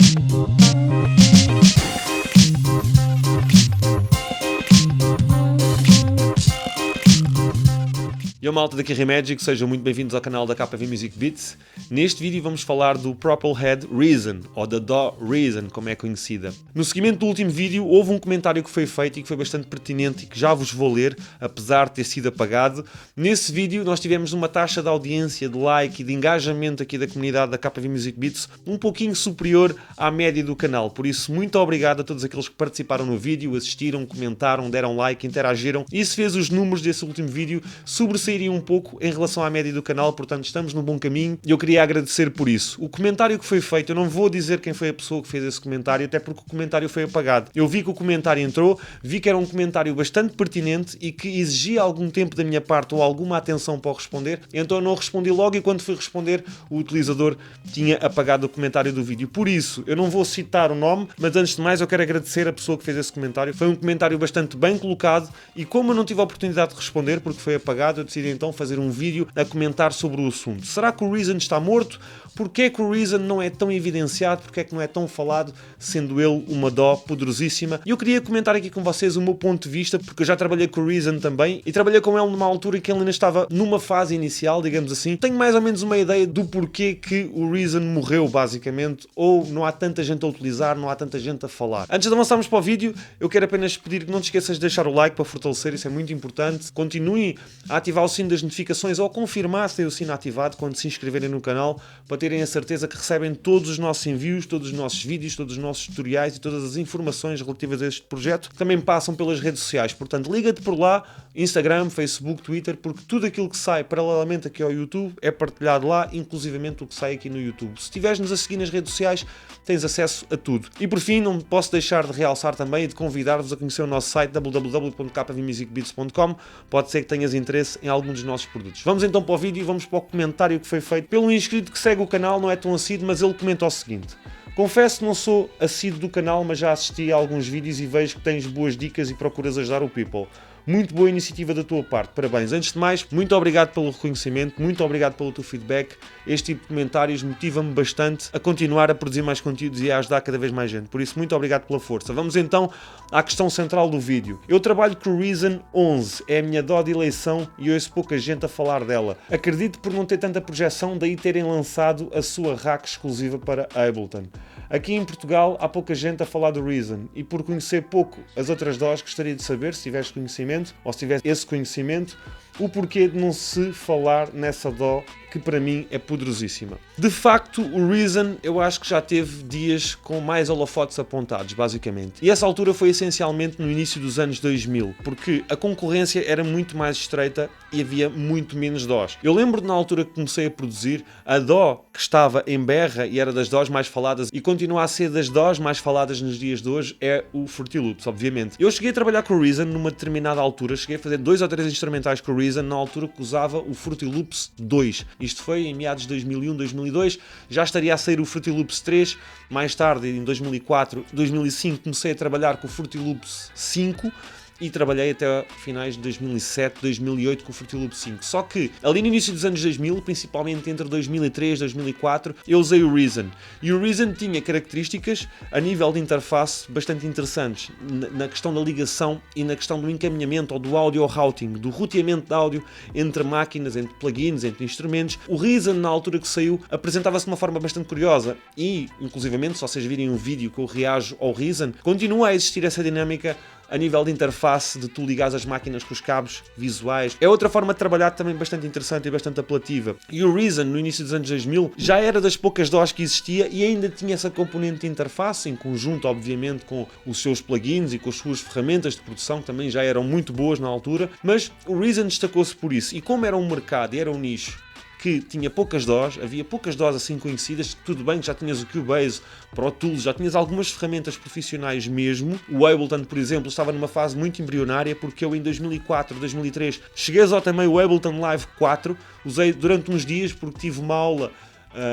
E malta daqui Remagic, sejam muito bem-vindos ao canal da KV Music Beats. Neste vídeo vamos falar do Propelhead Reason, ou da DAW Reason, como é conhecida. No seguimento do último vídeo houve um comentário que foi feito e que foi bastante pertinente e que já vos vou ler, apesar de ter sido apagado. Nesse vídeo nós tivemos uma taxa de audiência, de like e de engajamento aqui da comunidade da KV Music Beats um pouquinho superior à média do canal. Por isso, muito obrigado a todos aqueles que participaram no vídeo, assistiram, comentaram, deram like, interagiram. Isso fez os números desse último vídeo sobressair um pouco em relação à média do canal, portanto estamos no bom caminho e eu queria agradecer por isso. O comentário que foi feito, eu não vou dizer quem foi a pessoa que fez esse comentário, até porque o comentário foi apagado. Eu vi que o comentário entrou, vi que era um comentário bastante pertinente e que exigia algum tempo da minha parte ou alguma atenção para o responder, então eu não respondi logo e quando fui responder o utilizador tinha apagado o comentário do vídeo. Por isso, eu não vou citar o nome, mas antes de mais eu quero agradecer a pessoa que fez esse comentário. Foi um comentário bastante bem colocado e como eu não tive a oportunidade de responder porque foi apagado, eu decidi então fazer um vídeo a comentar sobre o assunto. Será que o Reason está morto? Porquê é que o Reason não é tão evidenciado? Porquê é que não é tão falado, sendo ele uma DAW poderosíssima? E eu queria comentar aqui com vocês o meu ponto de vista, porque eu já trabalhei com o Reason também, e trabalhei com ele numa altura em que ele ainda estava numa fase inicial, digamos assim. Tenho mais ou menos uma ideia do porquê que o Reason morreu, basicamente, ou não há tanta gente a utilizar, não há tanta gente a falar. Antes de avançarmos para o vídeo, eu quero apenas pedir que não te esqueças de deixar o like para fortalecer, isso é muito importante. Continuem a ativar o sino das notificações ou a confirmar se tem o sino ativado quando se inscreverem no canal, para terem a certeza que recebem todos os nossos envios, todos os nossos vídeos, todos os nossos tutoriais e todas as informações relativas a este projeto, que também passam pelas redes sociais. Portanto, liga-te por lá, Instagram, Facebook, Twitter, porque tudo aquilo que sai paralelamente aqui ao YouTube é partilhado lá, inclusivamente o que sai aqui no YouTube. Se estiveres-nos a seguir nas redes sociais, tens acesso a tudo. E por fim, não posso deixar de realçar também e de convidar-vos a conhecer o nosso site www.kvmusicbeats.com. Pode ser que tenhas interesse em algum dos nossos produtos. Vamos então para o vídeo e vamos para o comentário que foi feito pelo inscrito que segue o canal, não é tão assíduo, mas ele comenta o seguinte: confesso que não sou assíduo do canal, mas já assisti a alguns vídeos e vejo que tens boas dicas e procuras ajudar o people. Muito boa iniciativa da tua parte, parabéns. Antes de mais, muito obrigado pelo reconhecimento, muito obrigado pelo teu feedback. Este tipo de comentários motiva-me bastante a continuar a produzir mais conteúdos e a ajudar cada vez mais gente. Por isso, muito obrigado pela força. Vamos então à questão central do vídeo. Eu trabalho com o Reason 11, é a minha DAW de eleição e ouço pouca gente a falar dela. Acredito por não ter tanta projeção, daí terem lançado a sua rack exclusiva para Ableton. Aqui em Portugal há pouca gente a falar do Reason e por conhecer pouco as outras DAWs gostaria de saber, se tiveres conhecimento ou se tiveres esse conhecimento, o porquê de não se falar nessa DAW que para mim é poderosíssima. De facto, o Reason eu acho que já teve dias com mais holofotes apontados, basicamente. E essa altura foi essencialmente no início dos anos 2000, porque a concorrência era muito mais estreita e havia muito menos DAWs. Eu lembro de na altura que comecei a produzir, a DAW que estava em berra e era das DAWs mais faladas e continua a ser das DAWs mais faladas nos dias de hoje é o Fruity Loops, obviamente. Eu cheguei a trabalhar com o Reason numa determinada altura, cheguei a fazer 2 ou 3 instrumentais com o Reason na altura que usava o Fruity Loops 2. Isto foi em meados de 2001, 2002, já estaria a sair o Fruity Loops 3, mais tarde em 2004, 2005 comecei a trabalhar com o Fruity Loops 5 e trabalhei até finais de 2007, 2008 com o Fruity Loops 5. Só que ali no início dos anos 2000, principalmente entre 2003 e 2004, eu usei o Reason. E o Reason tinha características a nível de interface bastante interessantes, na questão da ligação e na questão do encaminhamento ou do audio routing, do roteamento de áudio entre máquinas, entre plugins, entre instrumentos. O Reason, na altura que saiu, apresentava-se de uma forma bastante curiosa e, inclusivamente, se vocês virem um vídeo que eu reajo ao Reason, continua a existir essa dinâmica a nível de interface, de tu ligares as máquinas com os cabos visuais. É outra forma de trabalhar também bastante interessante e bastante apelativa. E o Reason, no início dos anos 2000, já era das poucas DAWs que existia e ainda tinha essa componente de interface, em conjunto, obviamente, com os seus plugins e com as suas ferramentas de produção, que também já eram muito boas na altura, mas o Reason destacou-se por isso. E como era um mercado e era um nicho que tinha poucas DAWs, havia poucas DAWs assim conhecidas, tudo bem que já tinhas o Cubase, Pro Tools, já tinhas algumas ferramentas profissionais mesmo. O Ableton, por exemplo, estava numa fase muito embrionária, porque eu em 2004, 2003, cheguei a usar também o Ableton Live 4, usei durante uns dias porque tive uma aula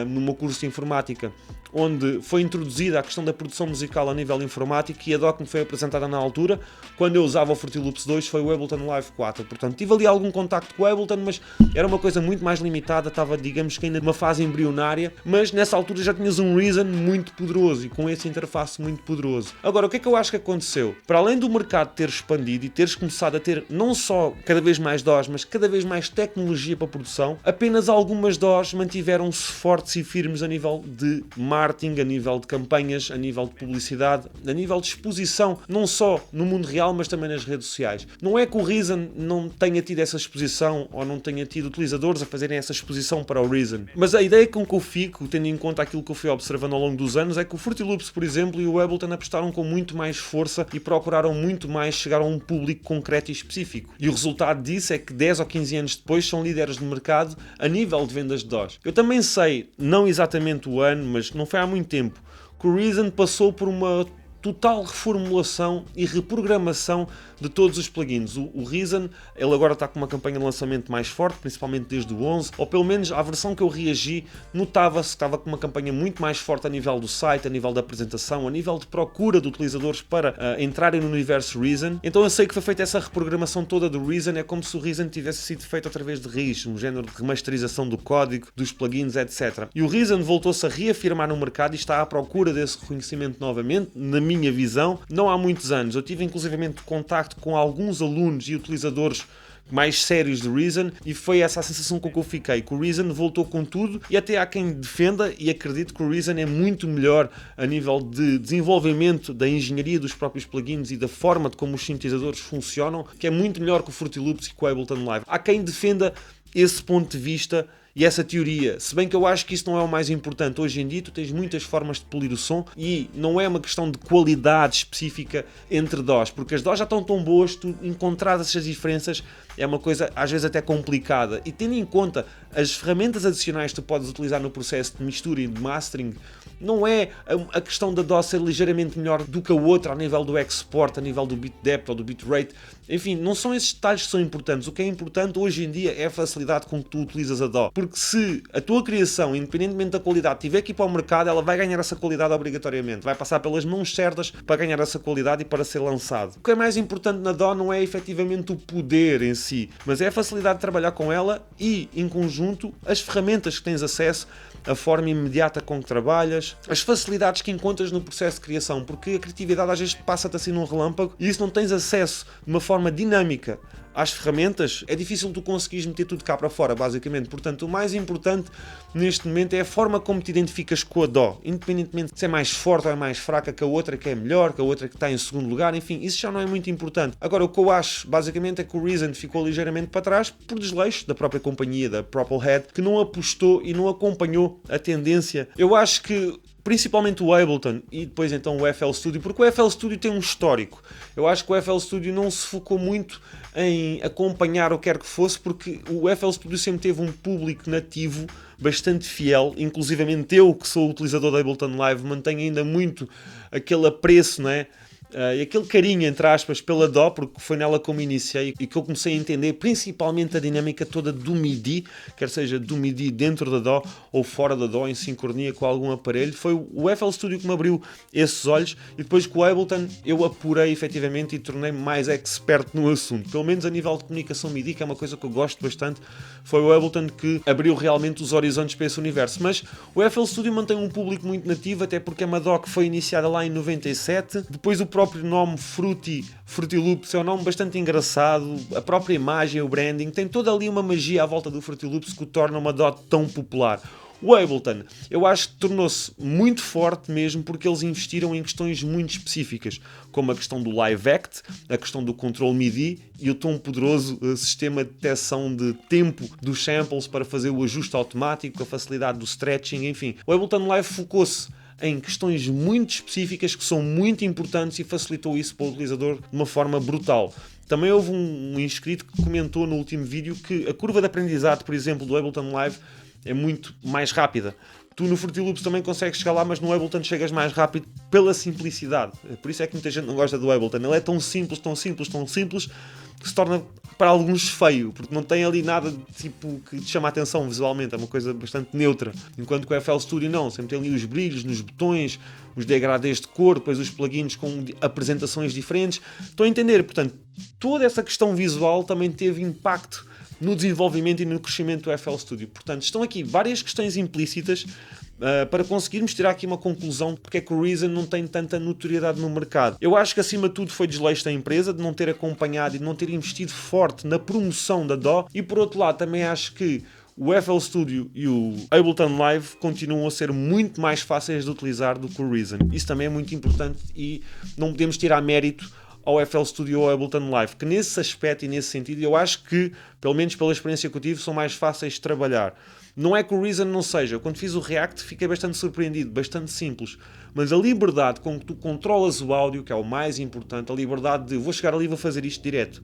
num curso de informática, onde foi introduzida a questão da produção musical a nível informático, e a DAW que me foi apresentada na altura, quando eu usava o Fruity Loops 2, foi o Ableton Live 4. Portanto, tive ali algum contacto com o Ableton, mas era uma coisa muito mais limitada, estava, digamos que ainda numa fase embrionária, mas nessa altura já tinhas um Reason muito poderoso e com esse interface muito poderoso. Agora, o que é que eu acho que aconteceu? Para além do mercado ter expandido e teres começado a ter não só cada vez mais DAWs, mas cada vez mais tecnologia para produção, apenas algumas DAWs mantiveram-se fortes e firmes a nível de marketing, a nível de campanhas, a nível de publicidade, a nível de exposição, não só no mundo real, mas também nas redes sociais. Não é que o Reason não tenha tido essa exposição ou não tenha tido utilizadores a fazerem essa exposição para o Reason, mas a ideia com que eu fico, tendo em conta aquilo que eu fui observando ao longo dos anos, é que o Fruity Loops, por exemplo, e o Ableton apostaram com muito mais força e procuraram muito mais chegar a um público concreto e específico. E o resultado disso é que 10 ou 15 anos depois são líderes de mercado a nível de vendas de DAWs. Eu também sei, não exatamente o ano, mas não foi há muito tempo, que o Reason passou por uma total reformulação e reprogramação de todos os plugins. O Reason, ele agora está com uma campanha de lançamento mais forte, principalmente desde o 11, ou pelo menos a versão que eu reagi, notava-se que estava com uma campanha muito mais forte a nível do site, a nível da apresentação, a nível de procura de utilizadores para entrarem no universo Reason. Então eu sei que foi feita essa reprogramação toda do Reason, é como se o Reason tivesse sido feito através de raiz, um género de remasterização do código, dos plugins, etc. E o Reason voltou-se a reafirmar no mercado e está à procura desse reconhecimento novamente, na minha visão, não há muitos anos. Eu tive inclusivamente contacto com alguns alunos e utilizadores mais sérios de Reason e foi essa a sensação com que eu fiquei, que o Reason voltou com tudo, e até há quem defenda, e acredito que o Reason é muito melhor a nível de desenvolvimento da engenharia dos próprios plugins e da forma de como os sintetizadores funcionam, que é muito melhor que o Fruity Loops e que o Ableton Live. Há quem defenda esse ponto de vista e essa teoria, se bem que eu acho que isso não é o mais importante. Hoje em dia tu tens muitas formas de polir o som e não é uma questão de qualidade específica entre DAWs, porque as DAWs já estão tão boas, tu encontrar essas diferenças é uma coisa às vezes até complicada, e tendo em conta as ferramentas adicionais que tu podes utilizar no processo de mistura e de mastering, não é a questão da DAW ser ligeiramente melhor do que a outra a nível do export, a nível do bit depth ou do bit rate, enfim, não são esses detalhes que são importantes. O que é importante hoje em dia é a facilidade com que tu utilizas a DAW, porque se a tua criação, independentemente da qualidade, tiver que ir para o mercado, ela vai ganhar essa qualidade obrigatoriamente, vai passar pelas mãos certas para ganhar essa qualidade e para ser lançado. O que é mais importante na DAW não é efetivamente o poder em si, mas é a facilidade de trabalhar com ela e, em conjunto, as ferramentas que tens acesso, a forma imediata com que trabalhas, as facilidades que encontras no processo de criação, porque a criatividade às vezes passa-te assim num relâmpago e se não tens acesso de uma forma dinâmica às ferramentas, é difícil tu conseguires meter tudo cá para fora, basicamente. Portanto, o mais importante neste momento é a forma como te identificas com a DAW, independentemente de se é mais forte ou é mais fraca que a outra que é melhor, que a outra que está em segundo lugar, enfim, isso já não é muito importante. Agora, o que eu acho, basicamente, é que o Reason ficou ligeiramente para trás por desleixo da própria companhia, da Propelhead, que não apostou e não acompanhou a tendência. Eu acho que principalmente o Ableton e depois então o FL Studio, porque o FL Studio tem um histórico. Eu acho que o FL Studio não se focou muito em acompanhar o que quer que fosse, porque o FL Studio sempre teve um público nativo bastante fiel, inclusivamente eu, que sou utilizador da Ableton Live, mantenho ainda muito aquele apreço, não é? E aquele carinho, entre aspas, pela DAW, porque foi nela que eu me iniciei e que eu comecei a entender principalmente a dinâmica toda do MIDI, quer seja do MIDI dentro da DAW ou fora da DAW, em sincronia com algum aparelho. Foi o FL Studio que me abriu esses olhos, e depois com o Ableton eu apurei efetivamente e tornei-me mais expert no assunto, pelo menos a nível de comunicação MIDI, que é uma coisa que eu gosto bastante. Foi o Ableton que abriu realmente os horizontes para esse universo, mas o FL Studio mantém um público muito nativo, até porque é uma DAW que foi iniciada lá em 97, depois o próprio nome Fruity Loops é um nome bastante engraçado, a própria imagem, o branding, tem toda ali uma magia à volta do Fruity Loops que o torna uma DAW tão popular. O Ableton, eu acho que tornou-se muito forte mesmo porque eles investiram em questões muito específicas, como a questão do Live Act, a questão do control MIDI e o tão poderoso sistema de detecção de tempo dos samples para fazer o ajuste automático, a facilidade do stretching, enfim. O Ableton Live focou-se em questões muito específicas que são muito importantes e facilitou isso para o utilizador de uma forma brutal. Também houve um inscrito que comentou no último vídeo que a curva de aprendizado, por exemplo, do Ableton Live é muito mais rápida. Tu no Fruity Loops também consegues chegar lá, mas no Ableton chegas mais rápido pela simplicidade. Por isso é que muita gente não gosta do Ableton. Ele é tão simples, tão simples, tão simples, que se torna para alguns feio, porque não tem ali nada tipo que te chama a atenção visualmente, é uma coisa bastante neutra, enquanto que o FL Studio não, sempre tem ali os brilhos nos botões, os degradês de cor, depois os plugins com apresentações diferentes. Estão a entender? Portanto, toda essa questão visual também teve impacto no desenvolvimento e no crescimento do FL Studio. Portanto, estão aqui várias questões implícitas para conseguirmos tirar aqui uma conclusão de porque é que o Reason não tem tanta notoriedade no mercado. Eu acho que acima de tudo foi desleixo da empresa de não ter acompanhado e de não ter investido forte na promoção da DAW, e por outro lado também acho que o FL Studio e o Ableton Live continuam a ser muito mais fáceis de utilizar do que o Reason. Isso também é muito importante e não podemos tirar mérito ao FL Studio ou ao Ableton Live, que nesse aspecto e nesse sentido eu acho que, pelo menos pela experiência que eu tive, são mais fáceis de trabalhar. Não é que o Reason não seja. Quando fiz o React fiquei bastante surpreendido, bastante simples. Mas a liberdade com que tu controlas o áudio, que é o mais importante, a liberdade de vou chegar ali e vou fazer isto direto.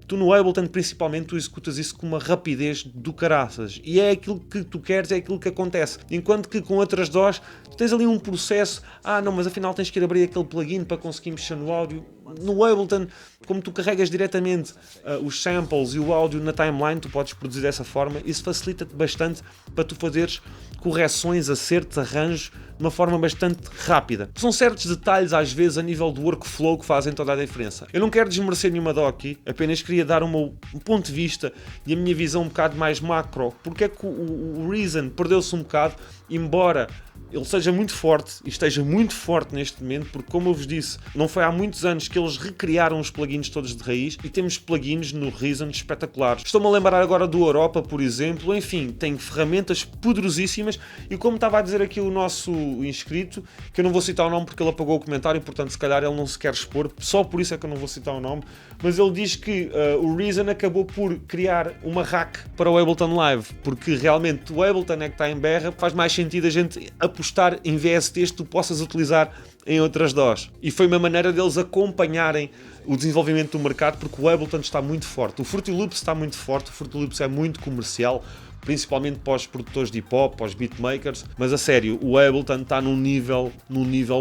Tu no Ableton, principalmente, tu executas isso com uma rapidez do caraças. E é aquilo que tu queres, é aquilo que acontece. Enquanto que com outras DAWs, tu tens ali um processo. Não, mas afinal tens que ir abrir aquele plugin para conseguir mexer no áudio. No Ableton, como tu carregas diretamente os samples e o áudio na timeline, tu podes produzir dessa forma. Isso facilita-te bastante para tu fazeres correções, acertos, arranjos de uma forma bastante rápida. São certos detalhes, às vezes, a nível do workflow que fazem toda a diferença. Eu não quero desmerecer nenhuma DAW aqui, apenas queria dar um ponto de vista e a minha visão um bocado mais macro. Porque é que o Reason perdeu-se um bocado, embora ele seja muito forte e esteja muito forte neste momento, porque, como eu vos disse, não foi há muitos anos que eles recriaram os plugins todos de raiz e temos plugins no Reason espetaculares. Estou-me a lembrar agora do Europa, por exemplo. Enfim, tem ferramentas poderosíssimas e, como estava a dizer aqui o nosso inscrito, que eu não vou citar o nome porque ele apagou o comentário, portanto se calhar ele não se quer expor, só por isso é que eu não vou citar o nome, mas ele diz que o Reason acabou por criar uma rack para o Ableton Live, porque realmente o Ableton é que está em berra, faz mais sentido a gente apostar em VSTs que tu possas utilizar em outras DAWs. E foi uma maneira deles acompanharem o desenvolvimento do mercado, porque o Ableton está muito forte. O Fruity Loops está muito forte, o Fruity Loops é muito comercial, principalmente para os produtores de hip-hop, para os beatmakers, mas a sério, o Ableton está num nível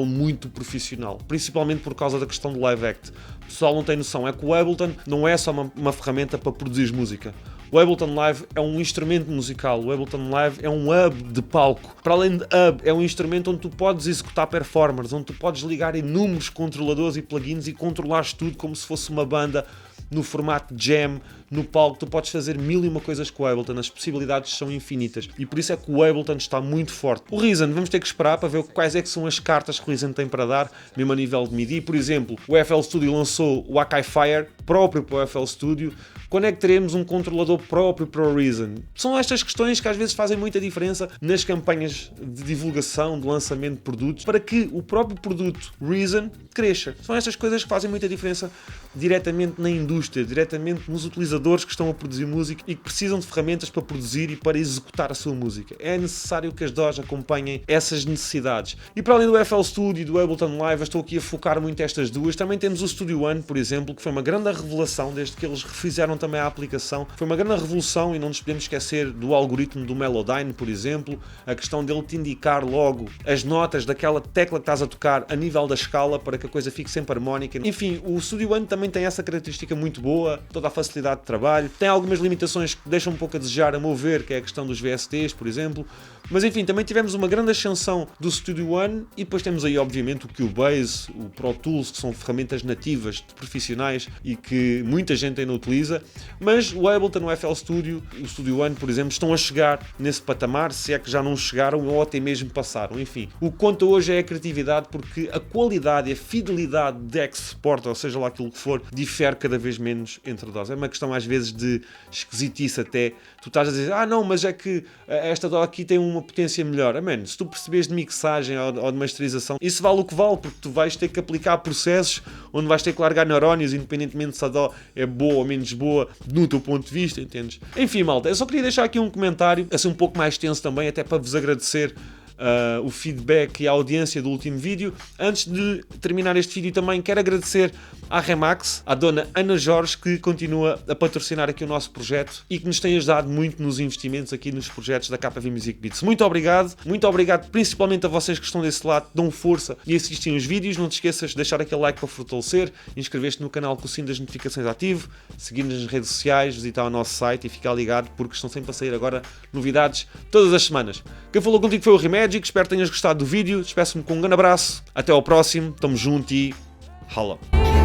muito profissional, principalmente por causa da questão do Live Act. O pessoal não tem noção, é que o Ableton não é só uma ferramenta para produzir música. O Ableton Live é um instrumento musical, o Ableton Live é um hub de palco. Para além de hub, é um instrumento onde tu podes executar performers, onde tu podes ligar inúmeros controladores e plugins e controlares tudo como se fosse uma banda no formato jam, no palco. Tu podes fazer mil e uma coisas com o Ableton, as possibilidades são infinitas e por isso é que o Ableton está muito forte. O Reason, vamos ter que esperar para ver quais é que são as cartas que o Reason tem para dar, mesmo a nível de MIDI. Por exemplo, o FL Studio lançou o Akai Fire, próprio para o FL Studio. Quando é que teremos um controlador próprio para o Reason? São estas questões que às vezes fazem muita diferença nas campanhas de divulgação, de lançamento de produtos, para que o próprio produto Reason cresça. São estas coisas que fazem muita diferença diretamente na indústria, diretamente nos utilizadores que estão a produzir música e que precisam de ferramentas para produzir e para executar a sua música. É necessário que as DAWs acompanhem essas necessidades. E para além do FL Studio e do Ableton Live, eu estou aqui a focar muito estas duas. Também temos o Studio One, por exemplo, que foi uma grande revelação desde que eles refizeram também a aplicação. Foi uma grande revolução e não nos podemos esquecer do algoritmo do Melodyne, por exemplo, a questão dele te indicar logo as notas daquela tecla que estás a tocar a nível da escala para que a coisa fique sempre harmónica. Enfim, o Studio One também tem essa característica muito boa, toda a facilidade de trabalho. Tem algumas limitações que deixam um pouco a desejar, a meu ver, que é a questão dos VSTs, por exemplo. Mas enfim, também tivemos uma grande ascensão do Studio One e depois temos aí, obviamente, o Cubase, o Pro Tools, que são ferramentas nativas de profissionais e que muita gente ainda utiliza. Mas o Ableton, o FL Studio, o Studio One, por exemplo, estão a chegar nesse patamar, se é que já não chegaram ou até mesmo passaram. Enfim, o que conta hoje é a criatividade, porque a qualidade e a fidelidade de export, ou seja lá aquilo que for, difere cada vez menos entre DAWs. É uma questão às vezes de esquisitice até. Tu estás a dizer, não, mas é que esta DAW aqui tem uma potência melhor. Mano, se tu percebes de mixagem ou de masterização, isso vale o que vale, porque tu vais ter que aplicar processos onde vais ter que largar neurónios, independentemente se a DAW é boa ou menos boa, no teu ponto de vista, entendes? Enfim, malta, eu só queria deixar aqui um comentário, assim um pouco mais tenso também, até para vos agradecer o feedback e a audiência do último vídeo. Antes de terminar este vídeo também quero agradecer à Remax, à dona Ana Jorge, que continua a patrocinar aqui o nosso projeto e que nos tem ajudado muito nos investimentos aqui nos projetos da KV Music Beats. Muito obrigado principalmente a vocês que estão desse lado, dão força e assistem os vídeos. Não te esqueças de deixar aquele like para fortalecer, inscrever-te no canal com o sino das notificações ativo, seguir-nos nas redes sociais, visitar o nosso site e ficar ligado porque estão sempre a sair agora novidades todas as semanas. Quem falou contigo foi o Remagic, espero que tenhas gostado do vídeo, despeço-me com um grande abraço, até ao próximo, tamo junto e hala!